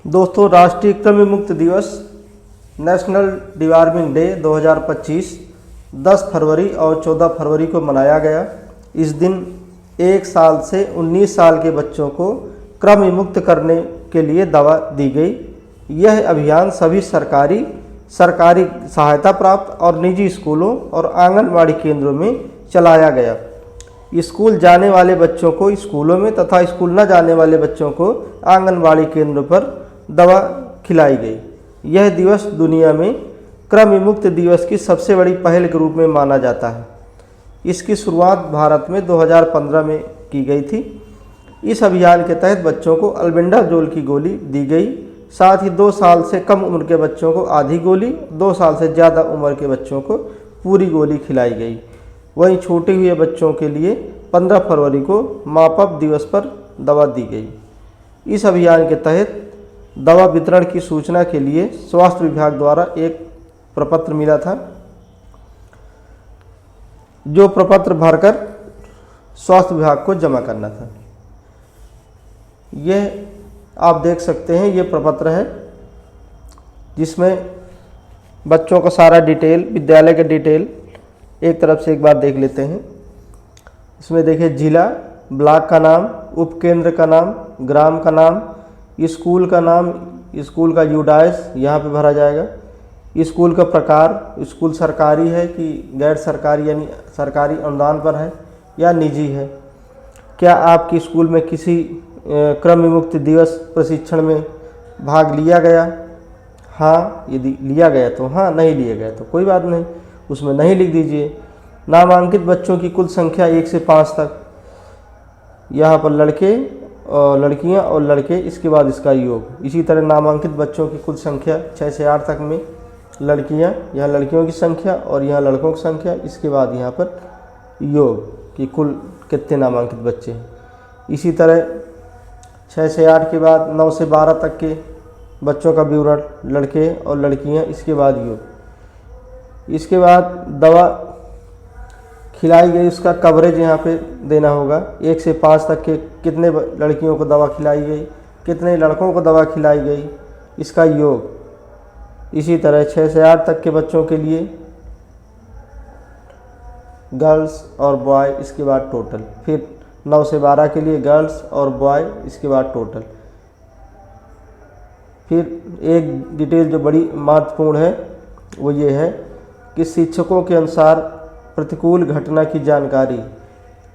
दोस्तों, राष्ट्रीय कृमि मुक्त दिवस नेशनल डिवॉर्मिंग डे 2025 10 फरवरी और 14 फरवरी को मनाया गया। इस दिन 1 साल से 19 साल के बच्चों को कृमि मुक्त करने के लिए दवा दी गई। यह अभियान सभी सरकारी सहायता प्राप्त और निजी स्कूलों और आंगनबाड़ी केंद्रों में चलाया गया। स्कूल जाने वाले बच्चों को स्कूलों में तथा स्कूल न जाने वाले बच्चों को आंगनबाड़ी केंद्रों पर दवा खिलाई गई। यह दिवस दुनिया में कृमि मुक्त दिवस की सबसे बड़ी पहल के रूप में माना जाता है। इसकी शुरुआत भारत में 2015 में की गई थी। इस अभियान के तहत बच्चों को अल्बेंडाजोल की गोली दी गई। साथ ही 2 साल से कम उम्र के बच्चों को आधी गोली, 2 साल से ज़्यादा उम्र के बच्चों को पूरी गोली खिलाई गई। वहीं छोटे हुए बच्चों के लिए 15 फरवरी को माँ बाप दिवस पर दवा दी गई। इस अभियान के तहत दवा वितरण की सूचना के लिए स्वास्थ्य विभाग द्वारा एक प्रपत्र मिला था, जो प्रपत्र भरकर स्वास्थ्य विभाग को जमा करना था। यह आप देख सकते हैं, ये प्रपत्र है जिसमें बच्चों का सारा डिटेल, विद्यालय का डिटेल एक तरफ से एक बार देख लेते हैं। इसमें देखिए, जिला, ब्लॉक का नाम, उपकेंद्र का नाम, ग्राम का नाम, स्कूल का नाम, स्कूल का यूडाइस यहाँ पे भरा जाएगा, स्कूल का प्रकार, स्कूल सरकारी है कि गैर सरकारी यानी सरकारी अनुदान पर है या निजी है, क्या आपके स्कूल में किसी कृमि मुक्त दिवस प्रशिक्षण में भाग लिया गया, हाँ यदि लिया गया तो हाँ, नहीं लिया गया तो कोई बात नहीं, उसमें नहीं लिख दीजिए। नामांकित बच्चों की कुल संख्या 1 से 5 तक, यहाँ पर लड़के और लड़कियाँ और लड़के, इसके बाद इसका योग। इसी तरह नामांकित बच्चों की कुल संख्या 6 से 8 तक में लड़कियाँ, यहाँ लड़कियों की संख्या और यहाँ लड़कों की संख्या, इसके बाद यहाँ पर योग कि कुल कितने नामांकित बच्चे हैं। इसी तरह 6 से 8 के बाद 9 से 12 तक के बच्चों का विवरण, लड़के और लड़कियाँ, इसके बाद योग। इसके बाद दवा खिलाई गई, उसका कवरेज यहाँ पे देना होगा। 1 से 5 तक के कितने लड़कियों को दवा खिलाई गई, कितने लड़कों को दवा खिलाई गई, इसका योग। इसी तरह 6 से 8 तक के बच्चों के लिए गर्ल्स और बॉय, इसके बाद टोटल। फिर 9 से 12 के लिए गर्ल्स और बॉय, इसके बाद टोटल। फिर एक डिटेल जो बड़ी महत्वपूर्ण है वो ये है कि शिक्षकों के अनुसार प्रतिकूल घटना की जानकारी,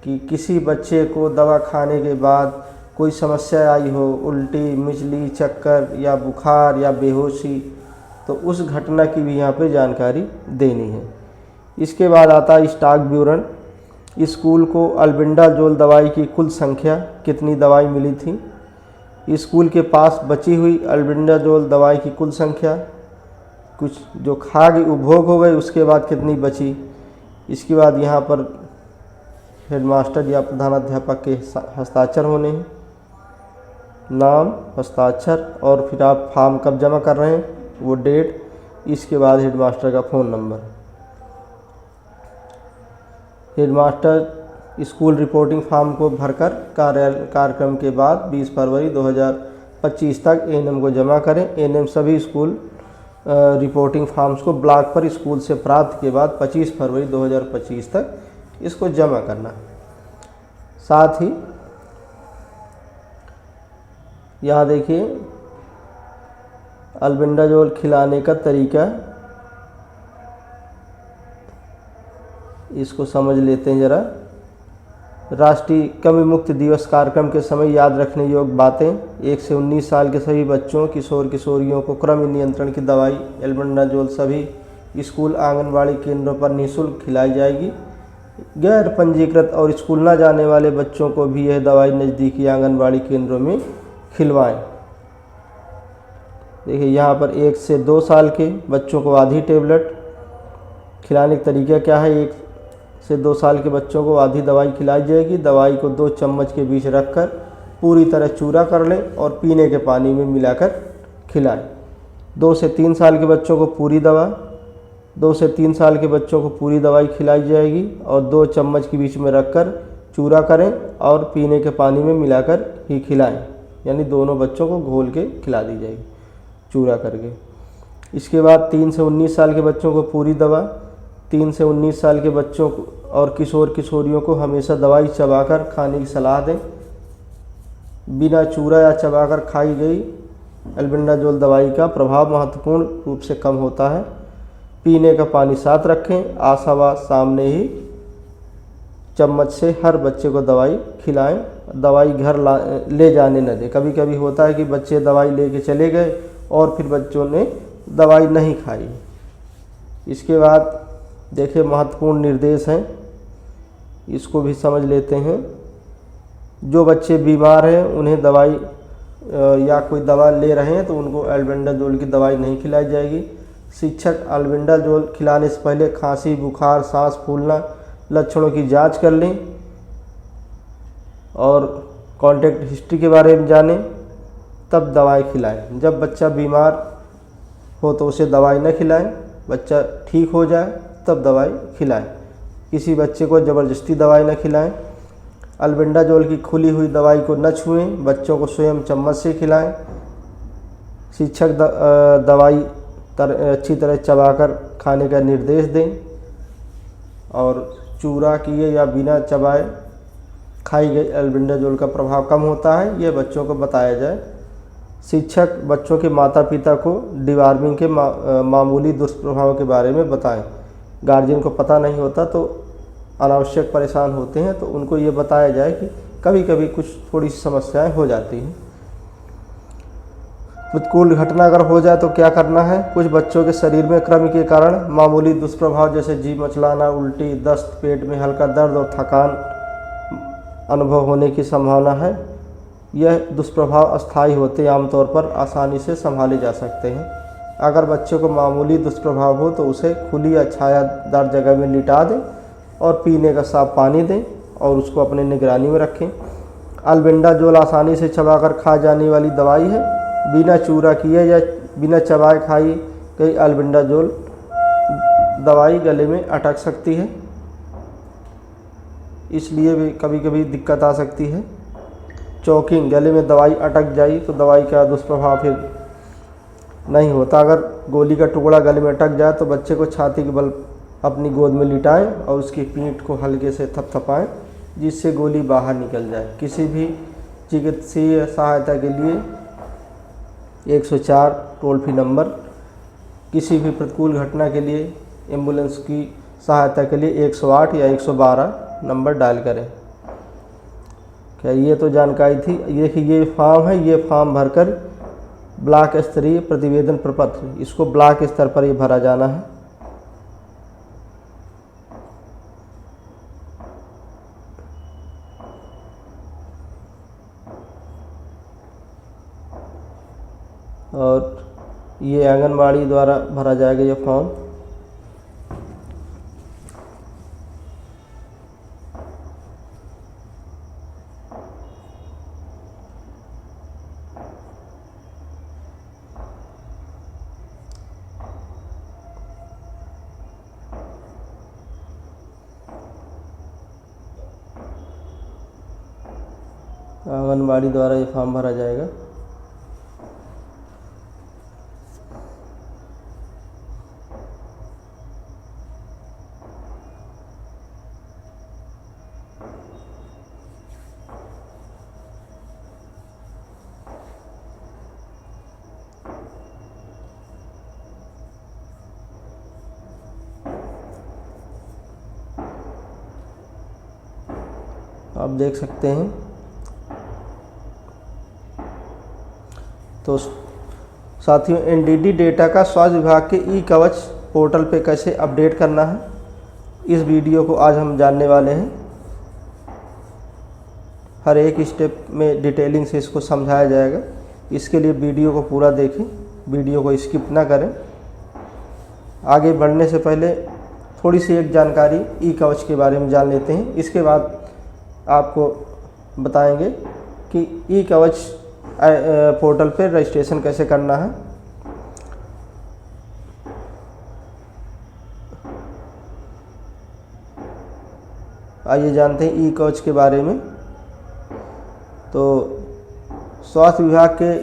कि किसी बच्चे को दवा खाने के बाद कोई समस्या आई हो, उल्टी, मिचली, चक्कर या बुखार या बेहोशी, तो उस घटना की भी यहाँ पे जानकारी देनी है। इसके बाद आता है स्टॉक विवरण। स्कूल को अल्बेंडाजोल दवाई की कुल संख्या, कितनी दवाई मिली थी, स्कूल के पास बची हुई अल्बेंडाजोल दवाई की कुल संख्या, कुछ जो खा गई, उपभोग हो गई, उसके बाद कितनी बची। इसके बाद यहाँ पर हेडमास्टर या प्रधानाध्यापक के हस्ताक्षर होने हैं, नाम, हस्ताक्षर, और फिर आप फॉर्म कब जमा कर रहे हैं वो डेट, इसके बाद हेडमास्टर का phone number. Headmaster school reporting form को भरकर कार्यक्रम के बाद 20 फरवरी 2025 तक एएनएम को जमा करें। एएनएम सभी स्कूल रिपोर्टिंग फॉर्म्स को ब्लॉक पर स्कूल से प्राप्त के बाद 25 फरवरी 2025 तक इसको जमा करना। साथ ही यहाँ देखिए, अल्बेंडाजोल खिलाने का तरीका, इसको समझ लेते हैं ज़रा। राष्ट्रीय कृमि मुक्त दिवस कार्यक्रम के समय याद रखने योग्य बातें। 1 से 19 साल के सभी बच्चों, किशोर किशोरियों को कृमि नियंत्रण की दवाई अल्बेंडाजोल सभी स्कूल आंगनबाड़ी केंद्रों पर निःशुल्क खिलाई जाएगी। गैर पंजीकृत और स्कूल न जाने वाले बच्चों को भी यह दवाई नज़दीकी आंगनबाड़ी केंद्रों में खिलवाएं। देखिए, यहाँ पर 1 से 2 साल के बच्चों को आधी टेबलेट खिलाने का तरीका क्या है। 1 से 2 साल के बच्चों को आधी दवाई खिलाई जाएगी। दवाई को 2 चम्मच के बीच रखकर पूरी तरह चूरा कर लें और पीने के पानी में मिलाकर खिलाएं। 2 से 3 साल के बच्चों को पूरी दवा 2 से 3 साल के बच्चों को पूरी दवाई खिलाई जाएगी और 2 चम्मच के बीच में रखकर चूरा करें और पीने के पानी में मिलाकर ही खिलाएं। यानी दोनों बच्चों को घोल के खिला दी जाएगी चूरा करके। इसके बाद 3 से 19 साल के बच्चों को पूरी दवा, 3 से 19 साल के बच्चों को और किशोर किशोरियों को हमेशा दवाई चबाकर खाने की सलाह दें। बिना चूरा या चबाकर खाई गई एल्बेंडाजोल दवाई का प्रभाव महत्वपूर्ण रूप से कम होता है। पीने का पानी साथ रखें। आशावा सामने ही चम्मच से हर बच्चे को दवाई खिलाएं। दवाई घर ले जाने न दें। कभी कभी होता है कि बच्चे दवाई लेके चले गए और फिर बच्चों ने दवाई नहीं खाई। इसके बाद देखिए महत्वपूर्ण निर्देश हैं, इसको भी समझ लेते हैं। जो बच्चे बीमार हैं उन्हें दवाई या कोई दवा ले रहे हैं तो उनको एल्बेंडाजोल की दवाई नहीं खिलाई जाएगी। शिक्षक एल्बेंडाजोल खिलाने से पहले खांसी, बुखार, सांस फूलना लक्षणों की जांच कर लें और कॉन्टैक्ट हिस्ट्री के बारे में जानें, तब दवाई खिलाएं। जब बच्चा बीमार हो तो उसे दवाई न खिलाएं, बच्चा ठीक हो जाए तब दवाई खिलाएं। किसी बच्चे को ज़बरदस्ती दवाई न खिलाएं। एल्बेंडाजोल की खुली हुई दवाई को न छुएं, बच्चों को स्वयं चम्मच से खिलाएं। शिक्षक दवाई अच्छी तरह चबाकर खाने का निर्देश दें और चूरा किए या बिना चबाए खाई गई एल्बेंडाजोल का प्रभाव कम होता है, ये बच्चों को बताया जाए। शिक्षक बच्चों के माता पिता को डिवॉर्मिंग के मामूली दुष्प्रभावों के बारे में बताएं। गार्जियन को पता नहीं होता तो अनावश्यक परेशान होते हैं, तो उनको ये बताया जाए कि कभी कभी कुछ थोड़ी सी समस्याएं हो जाती हैं। प्रतिकूल घटना अगर हो जाए तो क्या करना है। कुछ बच्चों के शरीर में कृमि के कारण मामूली दुष्प्रभाव जैसे जी मचलाना, उल्टी, दस्त, पेट में हल्का दर्द और थकान अनुभव होने की संभावना है। यह दुष्प्रभाव अस्थायी होते आमतौर पर आसानी से संभाले जा सकते हैं। अगर बच्चे को मामूली दुष्प्रभाव हो तो उसे खुली या छायादार जगह में लिटा दें और पीने का साफ पानी दें और उसको अपने निगरानी में रखें। एल्बेंडाजोल आसानी से चबाकर खा जाने वाली दवाई है। बिना चूरा किए या बिना चबाए खाई गई एल्बेंडाजोल दवाई गले में अटक सकती है, इसलिए भी कभी कभी दिक्कत आ सकती है। चॉकिंग, गले में दवाई अटक जाए तो दवाई का दुष्प्रभाव फिर नहीं होता। अगर गोली का टुकड़ा गले में अटक जाए तो बच्चे को छाती के बल अपनी गोद में लिटाएं और उसकी पीठ को हल्के से थपथपाएं जिससे गोली बाहर निकल जाए। किसी भी चिकित्सीय सहायता के लिए 104 टोल फ्री नंबर, किसी भी प्रतिकूल घटना के लिए एम्बुलेंस की सहायता के लिए 108 या 112 नंबर डायल करें। क्या ये तो जानकारी थी। ये फॉर्म है, ये फॉर्म भरकर ब्लॉक स्तरीय प्रतिवेदन प्रपत्र, इसको ब्लॉक स्तर पर ये भरा जाना है। और ये आंगनबाड़ी द्वारा भरा जाएगा ये फॉर्म। आंगनबाड़ी द्वारा ये फॉर्म भरा जाएगा। आप देख सकते हैं। तो साथियों, एनडीडी डेटा का स्वास्थ्य विभाग के ई कवच पोर्टल पे कैसे अपडेट करना है, इस वीडियो को आज हम जानने वाले हैं। हर एक स्टेप में डिटेलिंग से इसको समझाया जाएगा। इसके लिए वीडियो को पूरा देखें, वीडियो को स्किप ना करें। आगे बढ़ने से पहले थोड़ी सी एक जानकारी ई कवच के बारे में जान लेते हैं। इसके बाद आपको बताएंगे कि ई कवच पोर्टल पर रजिस्ट्रेशन कैसे करना है। आइए जानते हैं ई कवच के बारे में। तो स्वास्थ्य विभाग के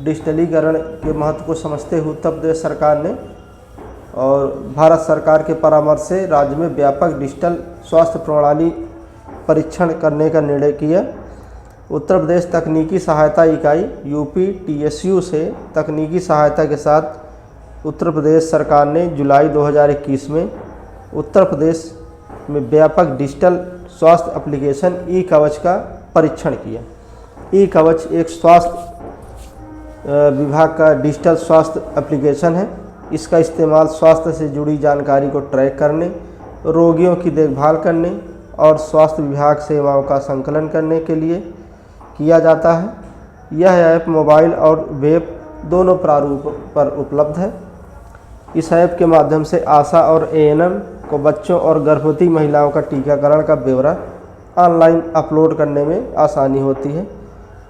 डिजिटलीकरण के महत्व को समझते हुए उत्तर प्रदेश सरकार ने और भारत सरकार के परामर्श से राज्य में व्यापक डिजिटल स्वास्थ्य प्रणाली परीक्षण करने का निर्णय किया। उत्तर प्रदेश तकनीकी सहायता इकाई UPTSU से तकनीकी सहायता के साथ उत्तर प्रदेश सरकार ने जुलाई 2021 में उत्तर प्रदेश में व्यापक डिजिटल स्वास्थ्य एप्लीकेशन ई-कवच का परीक्षण किया। ई-कवच एक स्वास्थ्य विभाग का डिजिटल स्वास्थ्य एप्लीकेशन है। इसका इस्तेमाल स्वास्थ्य से जुड़ी जानकारी को ट्रैक करने, रोगियों की देखभाल करने और स्वास्थ्य विभाग सेवाओं का संकलन करने के लिए किया जाता है। यह ऐप मोबाइल और वेब दोनों प्रारूप पर उपलब्ध है। इस ऐप के माध्यम से आशा और ANM को बच्चों और गर्भवती महिलाओं का टीकाकरण का ब्यौरा ऑनलाइन अपलोड करने में आसानी होती है,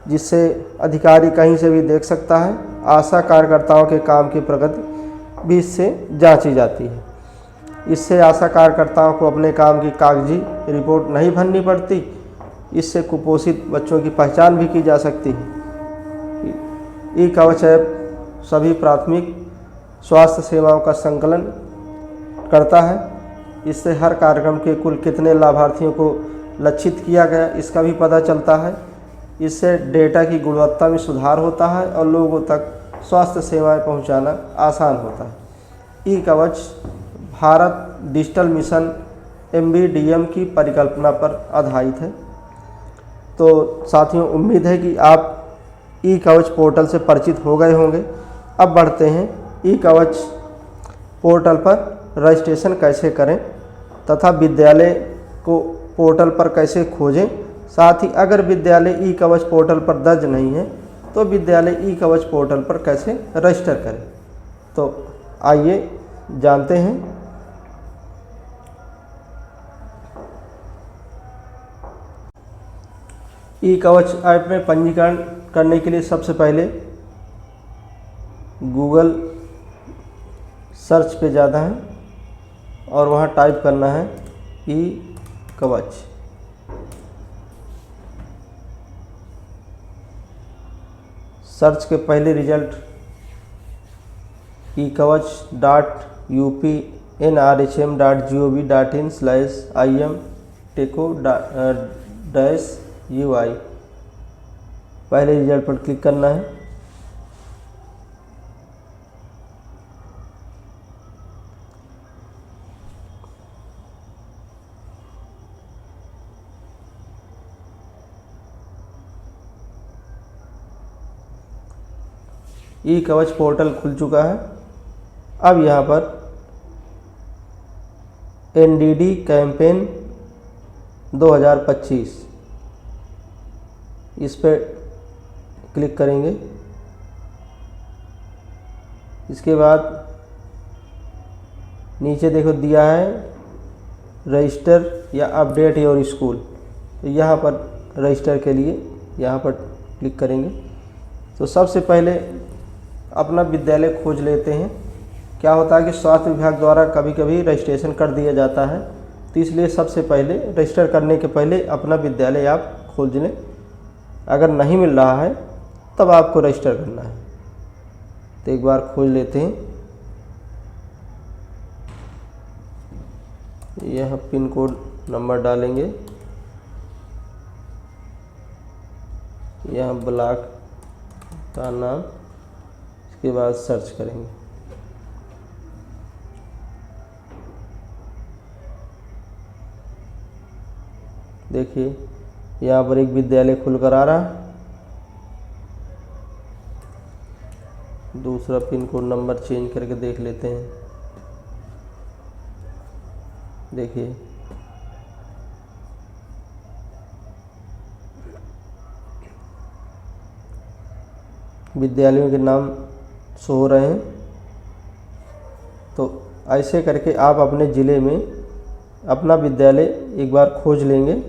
जिससे अधिकारी कहीं से भी देख सकता है। आशा कार्यकर्ताओं के काम की प्रगति भी इससे जांची जाती है। इससे आशा कार्यकर्ताओं को अपने काम की कागजी रिपोर्ट नहीं भरनी पड़ती। इससे कुपोषित बच्चों की पहचान भी की जा सकती है। ई-कवच ऐप सभी प्राथमिक स्वास्थ्य सेवाओं का संकलन करता है। इससे हर कार्यक्रम के कुल कितने लाभार्थियों को लक्षित किया गया इसका भी पता चलता है। इससे डेटा की गुणवत्ता में सुधार होता है और लोगों तक स्वास्थ्य सेवाएं पहुंचाना आसान होता है। ई-कवच भारत डिजिटल मिशन MBDM की परिकल्पना पर आधारित है। तो साथियों, उम्मीद है कि आप ई-कवच पोर्टल से परिचित हो गए होंगे। अब बढ़ते हैं ई-कवच पोर्टल पर रजिस्ट्रेशन कैसे करें तथा विद्यालय को पोर्टल पर कैसे खोजें। साथ ही अगर विद्यालय ई-कवच पोर्टल पर दर्ज नहीं है तो विद्यालय ई-कवच पोर्टल पर कैसे रजिस्टर करें। तो आइए जानते हैं। ई-कवच ऐप में पंजीकरण करने के लिए सबसे पहले गूगल सर्च पे जाना है और वहाँ टाइप करना है ई-कवच। सर्च के पहले रिजल्ट ekawach.upnrhm.gov.in/im-techo-ui पहले रिजल्ट पर क्लिक करना है। ई-कवच पोर्टल खुल चुका है। अब यहाँ पर NDD कैंपेन 2025 इस पर क्लिक करेंगे। इसके बाद नीचे देखो दिया है रजिस्टर या अपडेट योर स्कूल। तो यहाँ पर रजिस्टर के लिए यहाँ पर क्लिक करेंगे। तो सबसे पहले अपना विद्यालय खोज लेते हैं। क्या होता है कि स्वास्थ्य विभाग द्वारा कभी कभी रजिस्ट्रेशन कर दिया जाता है, तो इसलिए सबसे पहले रजिस्टर करने के पहले अपना विद्यालय आप खोज लें। अगर नहीं मिल रहा है तब आपको रजिस्टर करना है। तो एक बार खोज लेते हैं। यह पिन कोड नंबर डालेंगे, यह ब्लॉक का नाम, इसके बाद सर्च करेंगे। देखिए यहाँ पर एक विद्यालय खुलकर आ रहा है। दूसरा पिन कोड नंबर चेंज करके देख लेते हैं। देखिए विद्यालयों के नाम शो हो रहे हैं। तो ऐसे करके आप अपने ज़िले में अपना विद्यालय एक बार खोज लेंगे।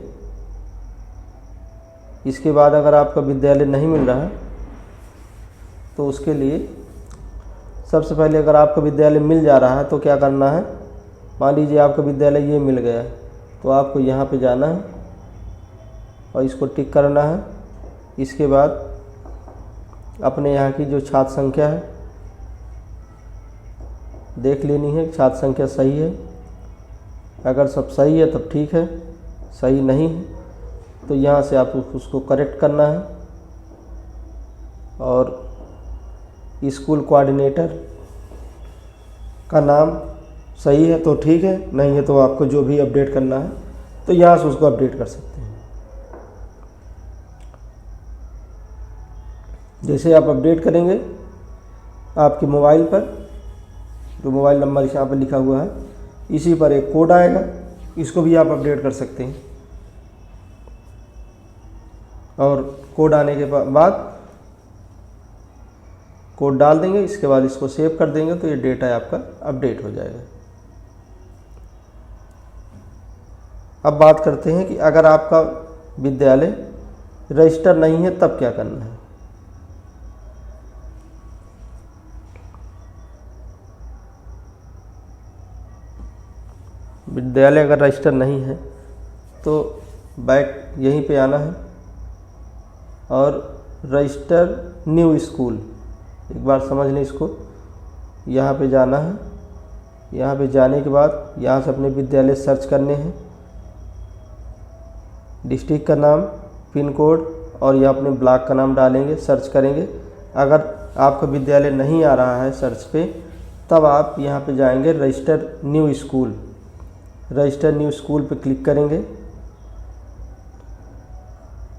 इसके बाद अगर आपका विद्यालय नहीं मिल रहा है तो उसके लिए सबसे पहले अगर आपका विद्यालय मिल जा रहा है तो क्या करना है। मान लीजिए आपका विद्यालय ये मिल गया, तो आपको यहाँ पे जाना है और इसको टिक करना है। इसके बाद अपने यहाँ की जो छात्र संख्या है देख लेनी है, छात्र संख्या सही है। अगर सब सही है तब ठीक है, सही नहीं है तो यहाँ से आप उसको करेक्ट करना है। और स्कूल कोऑर्डिनेटर का नाम सही है तो ठीक है, नहीं है तो आपको जो भी अपडेट करना है तो यहाँ से उसको अपडेट कर सकते हैं। जैसे आप अपडेट करेंगे आपके मोबाइल पर, जो मोबाइल नंबर यहाँ पर लिखा हुआ है इसी पर एक कोड आएगा, इसको भी आप अपडेट कर सकते हैं। और कोड आने के बाद कोड डाल देंगे, इसके बाद इसको सेव कर देंगे तो ये डेटा आपका अपडेट हो जाएगा। अब बात करते हैं कि अगर आपका विद्यालय रजिस्टर नहीं है तब क्या करना है। विद्यालय अगर रजिस्टर नहीं है तो बैक यहीं पे आना है और रजिस्टर न्यू स्कूल, एक बार समझ लें इसको। यहाँ पे जाना है, यहाँ पे जाने के बाद यहाँ से अपने विद्यालय सर्च करने हैं, डिस्ट्रिक्ट का नाम, पिन कोड और यहाँ अपने ब्लॉक का नाम डालेंगे, सर्च करेंगे। अगर आपका विद्यालय नहीं आ रहा है सर्च पे तब आप यहाँ पे जाएंगे register new school, register new school पे क्लिक करेंगे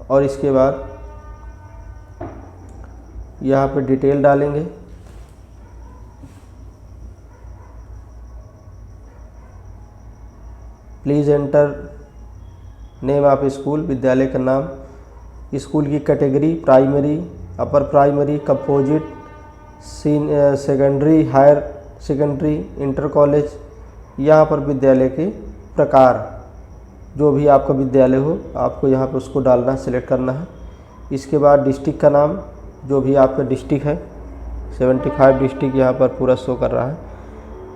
और इसके बाद यहाँ पे डिटेल डालेंगे। Please enter name of school, विद्यालय का नाम, स्कूल की category primary, upper primary, composite, secondary, higher secondary, inter college. यहाँ पर विद्यालय के प्रकार, जो भी आपका विद्यालय हो आपको यहाँ पर उसको डालना है, सिलेक्ट करना है। इसके बाद डिस्ट्रिक्ट का नाम, जो भी आपका डिस्ट्रिक्ट है, 75 डिस्ट्रिक्ट यहाँ पर पूरा शो कर रहा है।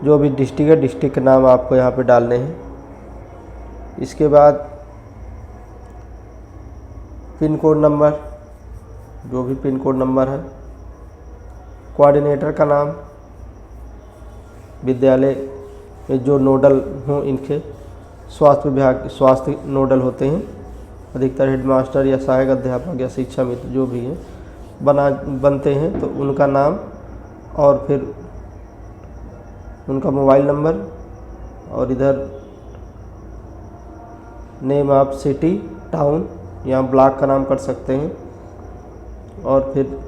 जो भी डिस्ट्रिक्ट है डिस्ट्रिक्ट के नाम आपको यहाँ पे डालने हैं। इसके बाद पिन कोड नंबर, जो भी पिन कोड नंबर है, कोऑर्डिनेटर का नाम, विद्यालय में जो नोडल हों इनके, स्वास्थ्य विभाग स्वास्थ्य नोडल होते हैं, अधिकतर हेडमास्टर या सहायक अध्यापक या शिक्षा मित्र जो भी हैं बनते हैं, तो उनका नाम और फिर उनका मोबाइल नंबर और इधर नेम ऑफ सिटी टाउन, यहाँ ब्लॉक का नाम कर सकते हैं। और फिर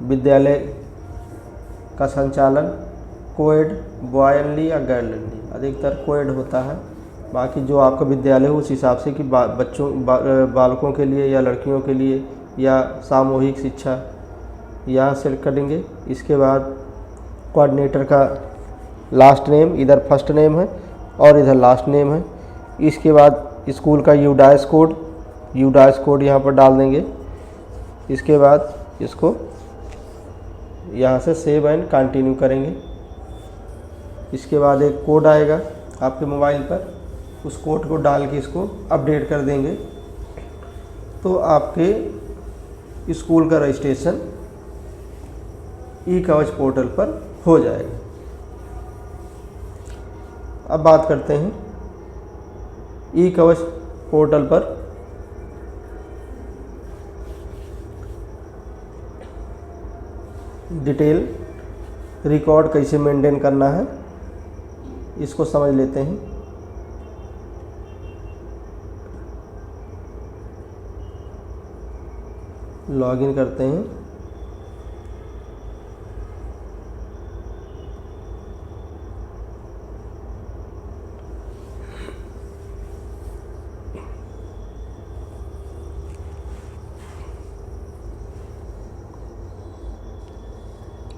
विद्यालय का संचालन कोएड, बॉय ओनली या गर्ल ओनली, अधिकतर कोएड होता है। बाकी जो आपका विद्यालय हो उस हिसाब से कि बालकों के लिए या लड़कियों के लिए या सामूहिक शिक्षा, यहाँ सेलेक्ट करेंगे। इसके बाद कोऑर्डिनेटर का लास्ट नेम, इधर फर्स्ट नेम है और इधर लास्ट नेम है। इसके बाद स्कूल का यूडाइस कोड यहाँ पर डाल देंगे। इसके बाद इसको यहाँ से सेव एंड कंटिन्यू करेंगे। इसके बाद एक कोड आएगा आपके मोबाइल पर, उस कोड को डाल के इसको अपडेट कर देंगे तो आपके स्कूल का रजिस्ट्रेशन ई कवच पोर्टल पर हो जाएगा। अब बात करते हैं ई कवच पोर्टल पर डिटेल रिकॉर्ड कैसे मेंटेन करना है, इसको समझ लेते हैं। लॉगिन करते हैं।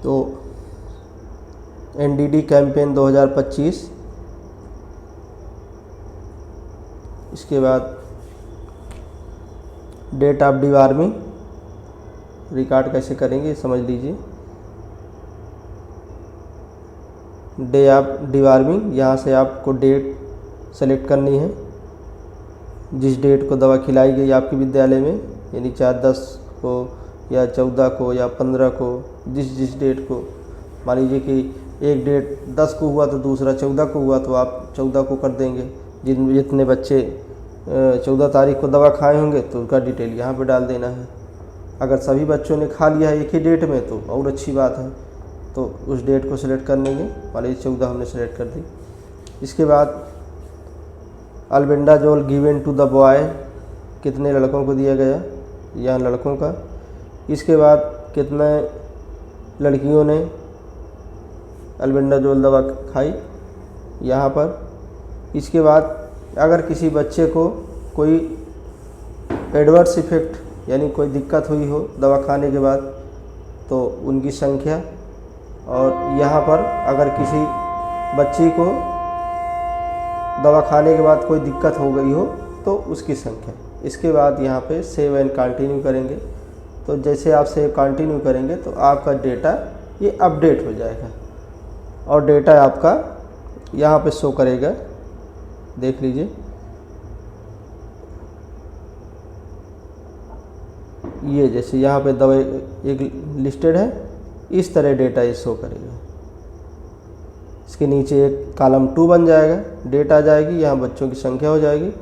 तो एनडीडी कैंपेन 2025, इसके बाद डेट ऑफ डिवार्मिंग रिकॉर्ड कैसे करेंगे समझ लीजिए। डे ऑफ डिवार्मिंग, यहाँ से आपको डेट सेलेक्ट करनी है जिस डेट को दवा खिलाई गई आपके विद्यालय में, यानी 4/10 को या 14 को या 15 को, जिस डेट को, मान लीजिए कि एक डेट 10 को हुआ तो दूसरा 14 को हुआ तो आप 14 को कर देंगे। जितने बच्चे 14 तारीख को दवा खाए होंगे तो उनका डिटेल यहाँ पे डाल देना है। अगर सभी बच्चों ने खा लिया है एक ही डेट में तो और अच्छी बात है, तो उस डेट को सिलेक्ट कर लेंगे। मान लीजिए 14 हमने सेलेक्ट कर दी। इसके बाद albendazole given to the boy, कितने लड़कों को दिया गया, यहाँ लड़कों का। इसके बाद कितने लड़कियों ने अल्बेंडाजोल दवा खाई, यहाँ पर। इसके बाद अगर किसी बच्चे को कोई एडवर्स इफ़ेक्ट यानी कोई दिक्कत हुई हो दवा खाने के बाद तो उनकी संख्या, और यहाँ पर अगर किसी बच्ची को दवा खाने के बाद कोई दिक्कत हो गई हो तो उसकी संख्या। इसके बाद यहाँ पे सेव एंड कंटिन्यू करेंगे। तो जैसे आप सेव कंटिन्यू करेंगे तो आपका डेटा ये अपडेट हो जाएगा और डेटा आपका यहाँ पे शो करेगा। देख लीजिए, ये जैसे यहाँ पे दवा एक लिस्टेड है, इस तरह डेटा ये शो करेगा। इसके नीचे एक कॉलम 2 बन जाएगा, डेट आ जाएगी, यहाँ बच्चों की संख्या हो जाएगी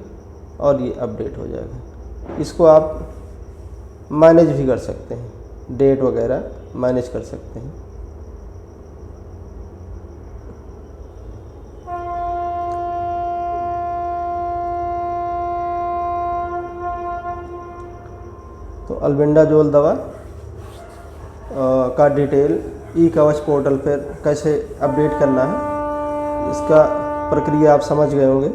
और ये अपडेट हो जाएगा। इसको आप मैनेज भी कर सकते हैं, डेट वगैरह मैनेज कर सकते हैं। तो अल्बेंडाजोल दवा का डिटेल ई कवच पोर्टल पर कैसे अपडेट करना है, इसका प्रक्रिया आप समझ गए होंगे।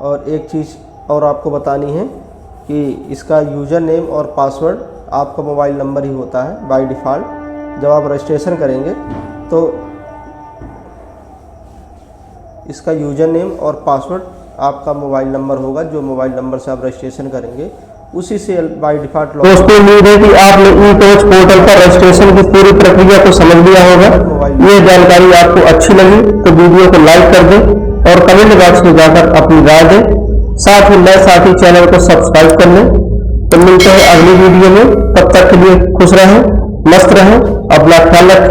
और एक चीज़ और आपको बतानी है कि इसका यूज़र नेम और पासवर्ड आपका मोबाइल नंबर ही होता है बाय डिफ़ॉल्ट। जब आप रजिस्ट्रेशन करेंगे तो इसका यूज़र नेम और पासवर्ड आपका मोबाइल नंबर होगा, जो मोबाइल नंबर से आप रजिस्ट्रेशन करेंगे उसी से बाय डिफ़ॉल्ट। दोस्तों, उम्मीद है कि आपने ई कवच पोर्टल पर रजिस्ट्रेशन की पूरी प्रक्रिया को समझ लिया होगा। ये जानकारी आपको अच्छी लगी तो वीडियो को लाइक कर दें और कमेंट बॉक्स में जाकर अपनी राय दें। साथ ही नए साथी चैनल को सब्सक्राइब कर लें। तो मिलते हैं अगली वीडियो में, तब तक के लिए खुश रहें, मस्त रहें, अपना ख्याल रखें।